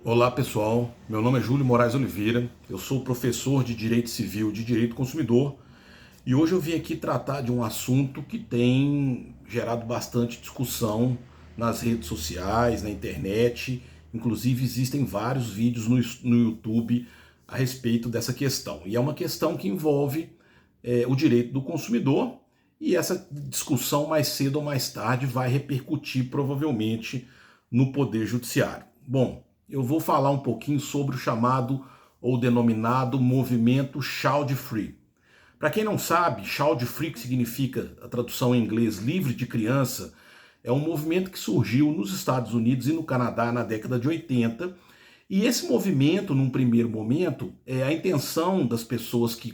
Olá pessoal, meu nome é Júlio Moraes Oliveira, eu sou professor de Direito Civil e de Direito Consumidor e hoje eu vim aqui tratar de um assunto que tem gerado bastante discussão nas redes sociais, na internet, inclusive existem vários vídeos no YouTube a respeito dessa questão. E é uma questão que envolve o direito do consumidor e essa discussão mais cedo ou mais tarde vai repercutir provavelmente no Poder Judiciário. Bom, eu vou falar um pouquinho sobre o chamado ou denominado movimento Child Free. Para quem não sabe, Child Free, que significa a tradução em inglês livre de criança, é um movimento que surgiu nos Estados Unidos e no Canadá na década de 80. E esse movimento, num primeiro momento, a intenção das pessoas que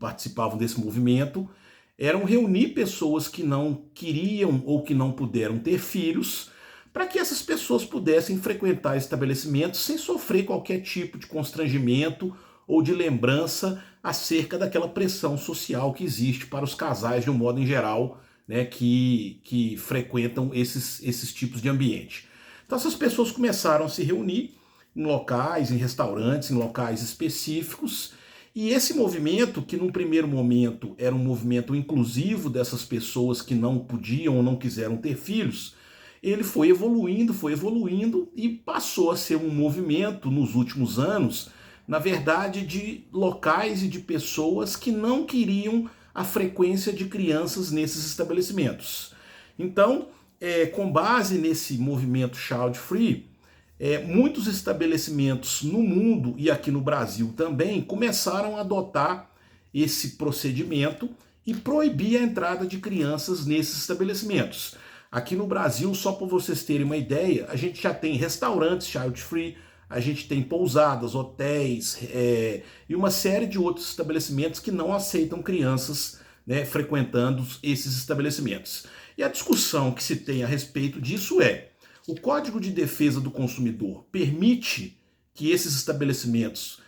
participavam desse movimento eram reunir pessoas que não queriam ou que não puderam ter filhos, para que essas pessoas pudessem frequentar estabelecimentos sem sofrer qualquer tipo de constrangimento ou de lembrança acerca daquela pressão social que existe para os casais de um modo em geral, né, que frequentam esses tipos de ambiente. Então essas pessoas começaram a se reunir em locais, em restaurantes, em locais específicos, e esse movimento, que num primeiro momento era um movimento inclusivo dessas pessoas que não podiam ou não quiseram ter filhos, ele foi evoluindo e passou a ser um movimento nos últimos anos, na verdade, de locais e de pessoas que não queriam a frequência de crianças nesses estabelecimentos. Então, com base nesse movimento Child Free, muitos estabelecimentos no mundo e aqui no Brasil também começaram a adotar esse procedimento e proibir a entrada de crianças nesses estabelecimentos. Aqui no Brasil, só para vocês terem uma ideia, a gente já tem restaurantes child free, a gente tem pousadas, hotéis e uma série de outros estabelecimentos que não aceitam crianças, né, frequentando esses estabelecimentos. E a discussão que se tem a respeito disso o Código de Defesa do Consumidor permite que esses estabelecimentos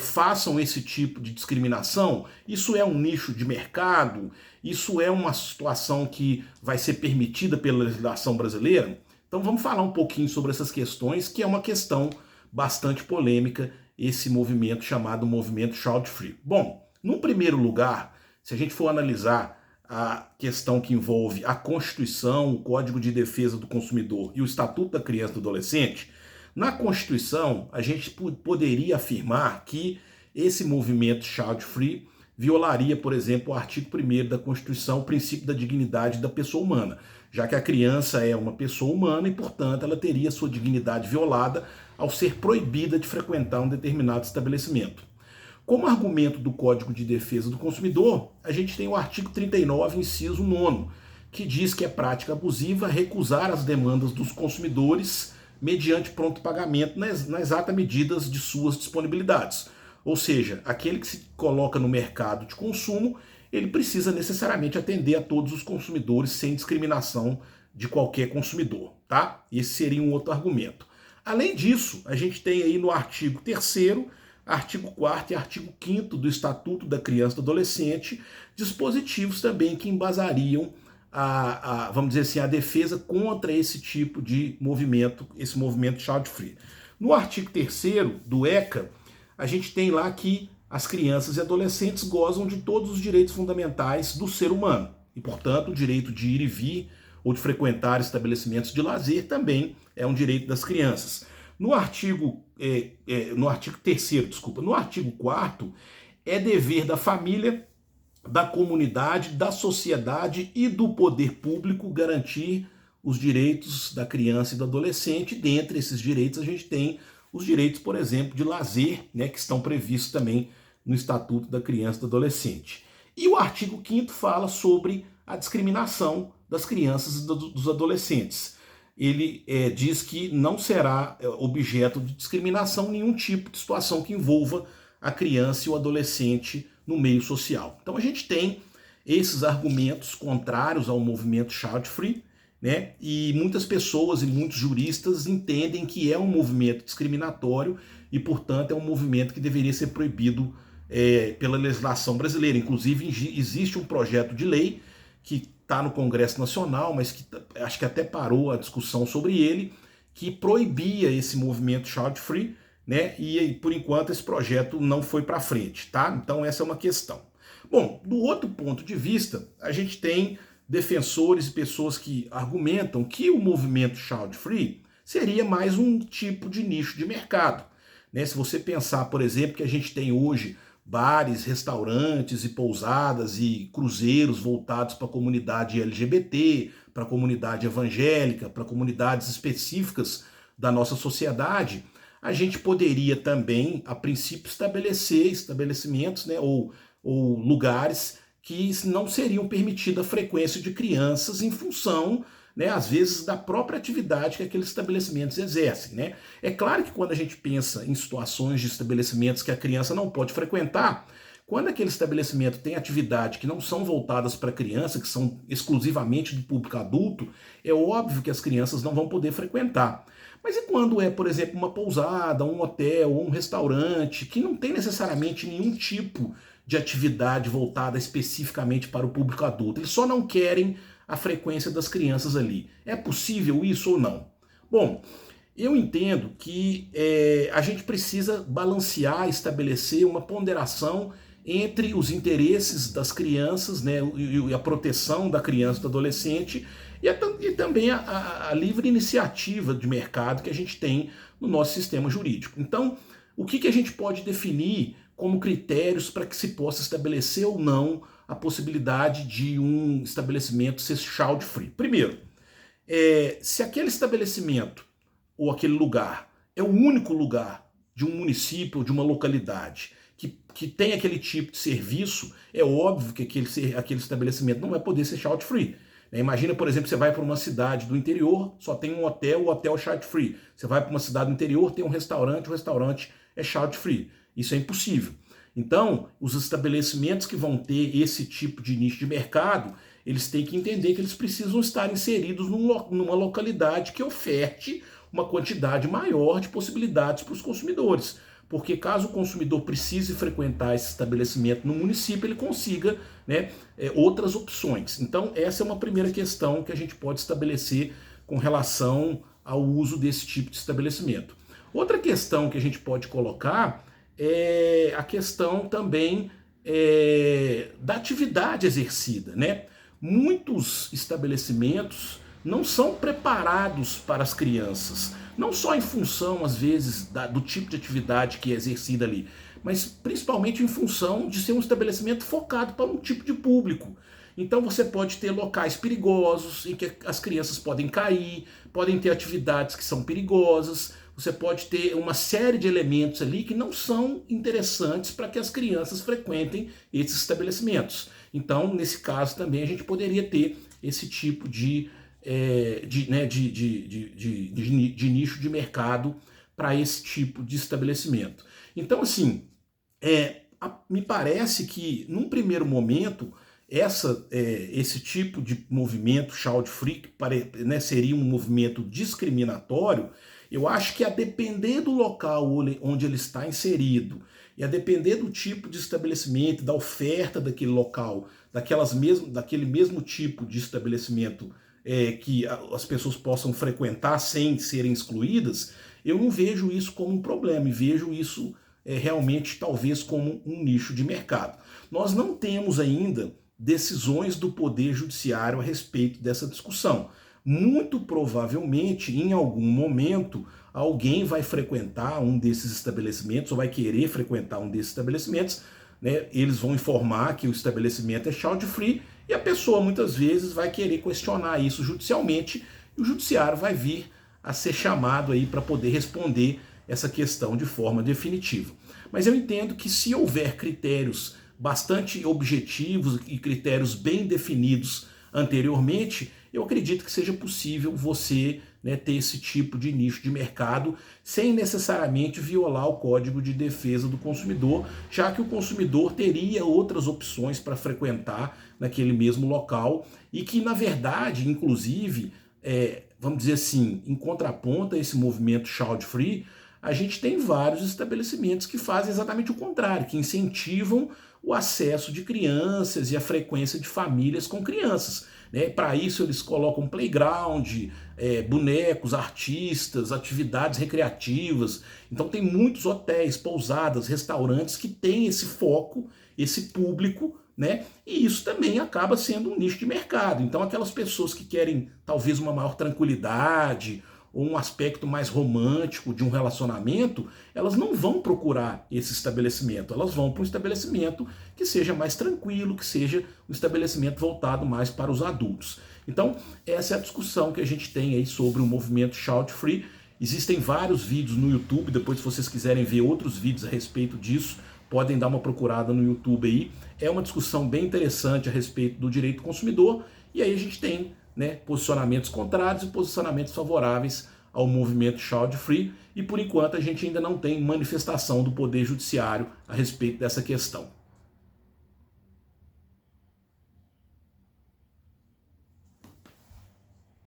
façam esse tipo de discriminação? Isso é um nicho de mercado? Isso é uma situação que vai ser permitida pela legislação brasileira? Então vamos falar um pouquinho sobre essas questões, que é uma questão bastante polêmica, esse movimento chamado movimento Child Free. Bom, no primeiro lugar, se a gente for analisar a questão que envolve a Constituição, o Código de Defesa do Consumidor e o Estatuto da Criança e do Adolescente, na Constituição, a gente poderia afirmar que esse movimento Child Free violaria, por exemplo, o artigo 1º da Constituição, o princípio da dignidade da pessoa humana, já que a criança é uma pessoa humana e, portanto, ela teria sua dignidade violada ao ser proibida de frequentar um determinado estabelecimento. Como argumento do Código de Defesa do Consumidor, a gente tem o artigo 39, inciso 9º, que diz que é prática abusiva recusar as demandas dos consumidores mediante pronto pagamento na exata medida de suas disponibilidades. Ou seja, aquele que se coloca no mercado de consumo, ele precisa necessariamente atender a todos os consumidores sem discriminação de qualquer consumidor, tá? Esse seria um outro argumento. Além disso, a gente tem aí no artigo 3º, artigo 4º e artigo 5º do Estatuto da Criança e do Adolescente, dispositivos também que embasariam vamos dizer assim, a defesa contra esse tipo de movimento, esse movimento Child Free. No artigo 3º do ECA, a gente tem lá que as crianças e adolescentes gozam de todos os direitos fundamentais do ser humano e, portanto, o direito de ir e vir ou de frequentar estabelecimentos de lazer também é um direito das crianças. No artigo 3º, desculpa, no artigo 4º, é dever da família, da comunidade, da sociedade e do poder público garantir os direitos da criança e do adolescente. Dentre esses direitos, a gente tem os direitos, por exemplo, de lazer, né, que estão previstos também no Estatuto da Criança e do Adolescente. E o artigo 5º fala sobre a discriminação das crianças e dos adolescentes. Ele diz que não será objeto de discriminação nenhum tipo de situação que envolva a criança e o adolescente no meio social. Então a gente tem esses argumentos contrários ao movimento Child Free, né? E muitas pessoas e muitos juristas entendem que é um movimento discriminatório e, portanto, é um movimento que deveria ser proibido pela legislação brasileira. Inclusive, existe um projeto de lei que está no Congresso Nacional, mas que acho que até parou a discussão sobre ele, que proibia esse movimento child free, né? E por enquanto esse projeto não foi para frente, tá? Então essa é uma questão. Bom, do outro ponto de vista, a gente tem defensores e pessoas que argumentam que o movimento child free seria mais um tipo de nicho de mercado, né? Se você pensar, por exemplo, que a gente tem hoje bares, restaurantes e pousadas e cruzeiros voltados para a comunidade LGBT, para a comunidade evangélica, para comunidades específicas da nossa sociedade, a gente poderia também, a princípio, estabelecer estabelecimentos, né, ou lugares que não seriam permitida a frequência de crianças em função, né, às vezes, da própria atividade que aqueles estabelecimentos exercem, né? É claro que quando a gente pensa em situações de estabelecimentos que a criança não pode frequentar, quando aquele estabelecimento tem atividade que não são voltadas para criança, que são exclusivamente do público adulto, é óbvio que as crianças não vão poder frequentar. Mas e quando é, por exemplo, uma pousada, um hotel ou um restaurante que não tem necessariamente nenhum tipo de atividade voltada especificamente para o público adulto? Eles só não querem a frequência das crianças ali. É possível isso ou não? Bom, eu entendo que a gente precisa balancear, estabelecer uma ponderação entre os interesses das crianças, né, e a proteção da criança e do adolescente e também a livre iniciativa de mercado que a gente tem no nosso sistema jurídico. Então, o que a gente pode definir como critérios para que se possa estabelecer ou não a possibilidade de um estabelecimento ser child free? Primeiro, se aquele estabelecimento ou aquele lugar é o único lugar de um município ou de uma localidade que tem aquele tipo de serviço, é óbvio que aquele estabelecimento não vai poder ser child free. Imagina, por exemplo, você vai para uma cidade do interior, só tem um hotel, o hotel é child free. Você vai para uma cidade do interior, tem um restaurante, o restaurante é child free. Isso é impossível. Então, os estabelecimentos que vão ter esse tipo de nicho de mercado, eles têm que entender que eles precisam estar inseridos numa localidade que oferte uma quantidade maior de possibilidades para os consumidores. Porque caso o consumidor precise frequentar esse estabelecimento no município, ele consiga, né, outras opções. Então, essa é uma primeira questão que a gente pode estabelecer com relação ao uso desse tipo de estabelecimento. Outra questão que a gente pode colocar é a questão também da atividade exercida, né? Muitos estabelecimentos não são preparados para as crianças, não só em função, às vezes, do tipo de atividade que é exercida ali, mas principalmente em função de ser um estabelecimento focado para um tipo de público. Então você pode ter locais perigosos em que as crianças podem cair, podem ter atividades que são perigosas, você pode ter uma série de elementos ali que não são interessantes para que as crianças frequentem esses estabelecimentos. Então, nesse caso também a gente poderia ter esse tipo de nicho de mercado para esse tipo de estabelecimento. Então, assim, me parece que, num primeiro momento, esse tipo de movimento child free, que seria um movimento discriminatório, eu acho que a depender do local onde ele está inserido, e a depender do tipo de estabelecimento, da oferta daquele local, daquele mesmo tipo de estabelecimento que as pessoas possam frequentar sem serem excluídas, eu não vejo isso como um problema, e vejo isso realmente talvez como um nicho de mercado. Nós não temos ainda decisões do Poder Judiciário a respeito dessa discussão. Muito provavelmente, em algum momento, alguém vai frequentar um desses estabelecimentos ou vai querer frequentar um desses estabelecimentos, né? Eles vão informar que o estabelecimento é child free e a pessoa muitas vezes vai querer questionar isso judicialmente e o judiciário vai vir a ser chamado aí para poder responder essa questão de forma definitiva. Mas eu entendo que se houver critérios bastante objetivos e critérios bem definidos anteriormente, eu acredito que seja possível você, né, ter esse tipo de nicho de mercado sem necessariamente violar o Código de Defesa do Consumidor, já que o consumidor teria outras opções para frequentar naquele mesmo local e que, na verdade, inclusive, vamos dizer assim, em contraponto a esse movimento child free, a gente tem vários estabelecimentos que fazem exatamente o contrário, que incentivam o acesso de crianças e a frequência de famílias com crianças. né? Para isso eles colocam playground, bonecos, artistas, atividades recreativas. Então tem muitos hotéis, pousadas, restaurantes que têm esse foco, esse público, né? E isso também acaba sendo um nicho de mercado. Então aquelas pessoas que querem talvez uma maior tranquilidade ou um aspecto mais romântico de um relacionamento, elas não vão procurar esse estabelecimento, elas vão para um estabelecimento que seja mais tranquilo, que seja um estabelecimento voltado mais para os adultos. Então, essa é a discussão que a gente tem aí sobre o movimento Child Free. Existem vários vídeos no YouTube, depois se vocês quiserem ver outros vídeos a respeito disso, podem dar uma procurada no YouTube aí. É uma discussão bem interessante a respeito do direito do consumidor, e aí a gente tem, né, posicionamentos contrários e posicionamentos favoráveis ao movimento Child Free, e por enquanto a gente ainda não tem manifestação do Poder Judiciário a respeito dessa questão.